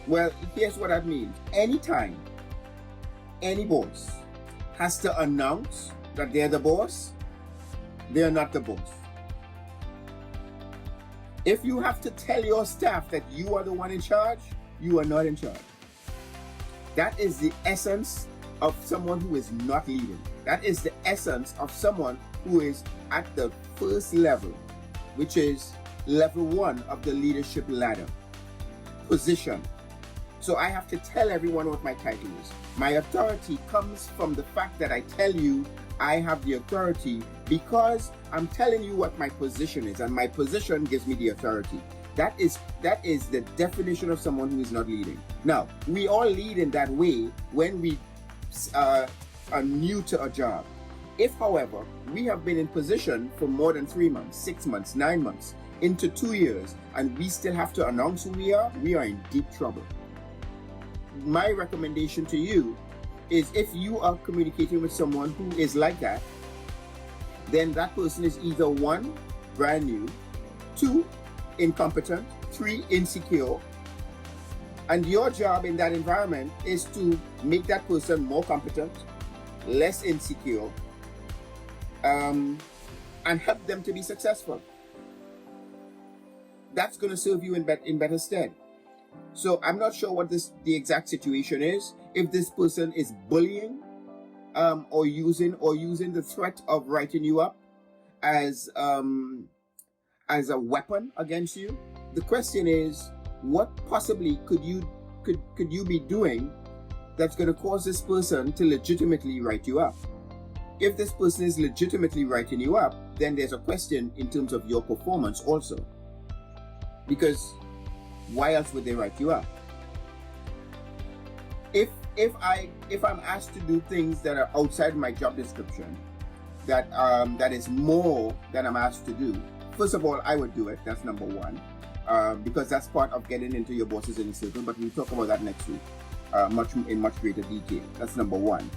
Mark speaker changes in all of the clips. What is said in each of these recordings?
Speaker 1: Well, here's what that means. Anytime any boss has to announce that they're the boss, they're not the boss. If you have to tell your staff that you are the one in charge, you are not in charge. That is the essence of someone who is not leading. That is the essence of someone who is at the first level, which is level 1 of the leadership ladder, position. So I have to tell everyone what my title is. My authority comes from the fact that I tell you I have the authority because I'm telling you what my position is, and my position gives me the authority. That is the definition of someone who is not leading. Now, we all lead in that way when we are new to a job. If, however, we have been in position for more than 3 months, 6 months, 9 months, into 2 years, and we still have to announce who we are in deep trouble. My recommendation to you is, if you are communicating with someone who is like that, then that person is either 1, brand new, 2, incompetent, 3, insecure, and your job in that environment is to make that person more competent, less insecure, and help them to be successful. That's going to serve you in better stead. So I'm not sure what the exact situation is. If this person is bullying, or using the threat of writing you up as a weapon against you, the question is, what possibly could you be doing that's going to cause this person to legitimately write you up? If this person is legitimately writing you up, then there's a question in terms of your performance also. Because why else would they write you up? If I'm asked to do things that are outside my job description, that is more than I'm asked to do, first of all, I would do it. That's number 1, because that's part of getting into your boss's inner circle. But we'll talk about that next week, in much greater detail. That's number 1.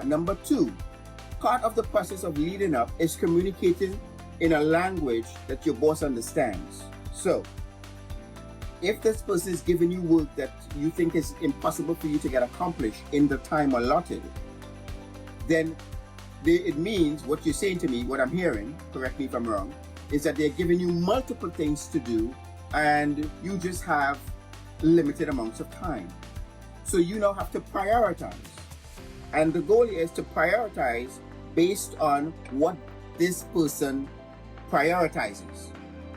Speaker 1: Number 2, part of the process of leading up is communicating in a language that your boss understands. So, if this person is giving you work that you think is impossible for you to get accomplished in the time allotted, then it means what you're saying to me, what I'm hearing, correct me if I'm wrong, is that they're giving you multiple things to do and you just have limited amounts of time. So you now have to prioritize. And the goal is to prioritize based on what this person prioritizes.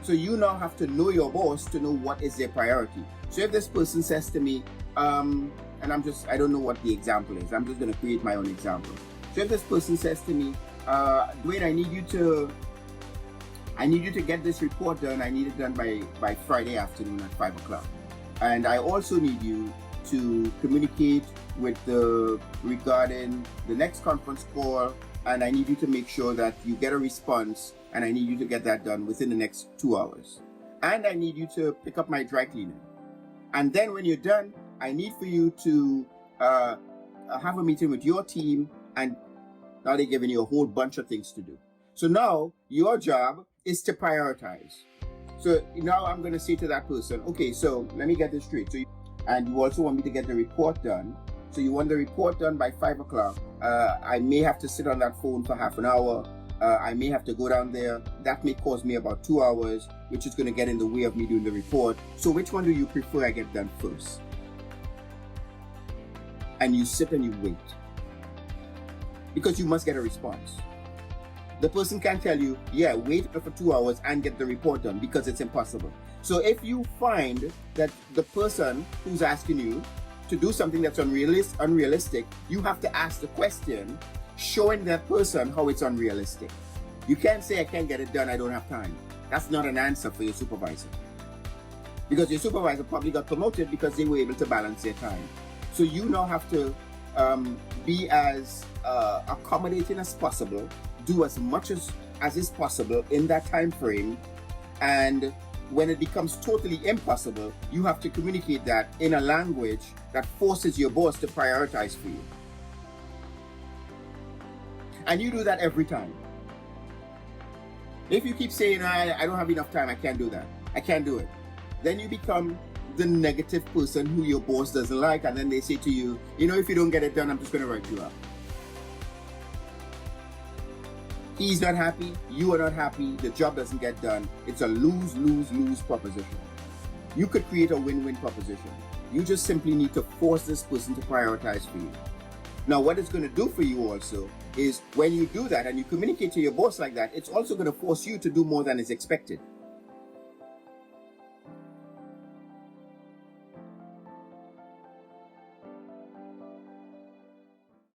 Speaker 1: So you now have to know your boss to know what is their priority. So if this person says to me, and I don't know what the example is, I'm just going to create my own example. So if this person says to me, Dwayne, I need you to get this report done. I need it done by Friday afternoon at 5 o'clock. And I also need you to communicate regarding the next conference call, and I need you to make sure that you get a response, and I need you to get that done within the next 2 hours. And I need you to pick up my dry cleaner. And then when you're done, I need for you to have a meeting with your team, and now they're giving you a whole bunch of things to do. So now your job is to prioritize. So now I'm going to say to that person, okay, so let me get this straight. And you also want me to get the report done. So you want the report done by 5 o'clock. I may have to sit on that phone for half an hour. I may have to go down there. That may cause me about 2 hours, which is going to get in the way of me doing the report. So which one do you prefer I get done first? And you sit and you wait. Because you must get a response. The person can't tell you, yeah, wait for 2 hours and get the report done, because it's impossible. So if you find that the person who's asking you to do something that's unrealistic, you have to ask the question showing that person how it's unrealistic. You can't say, I can't get it done, I don't have time. That's not an answer for your supervisor. Because your supervisor probably got promoted because they were able to balance their time. So you now have to be as accommodating as possible, do as much as is possible in that time frame, and when it becomes totally impossible, you have to communicate that in a language that forces your boss to prioritize for you. And you do that every time. If you keep saying, I don't have enough time, I can't do that, I can't do it, then you become the negative person who your boss doesn't like, and then they say to you, if you don't get it done, I'm just going to write you up. He's not happy, you are not happy, the job doesn't get done. It's a lose-lose-lose proposition. You could create a win-win proposition. You just simply need to force this person to prioritize for you. Now, what it's going to do for you also is when you do that and you communicate to your boss like that, it's also going to force you to do more than is expected.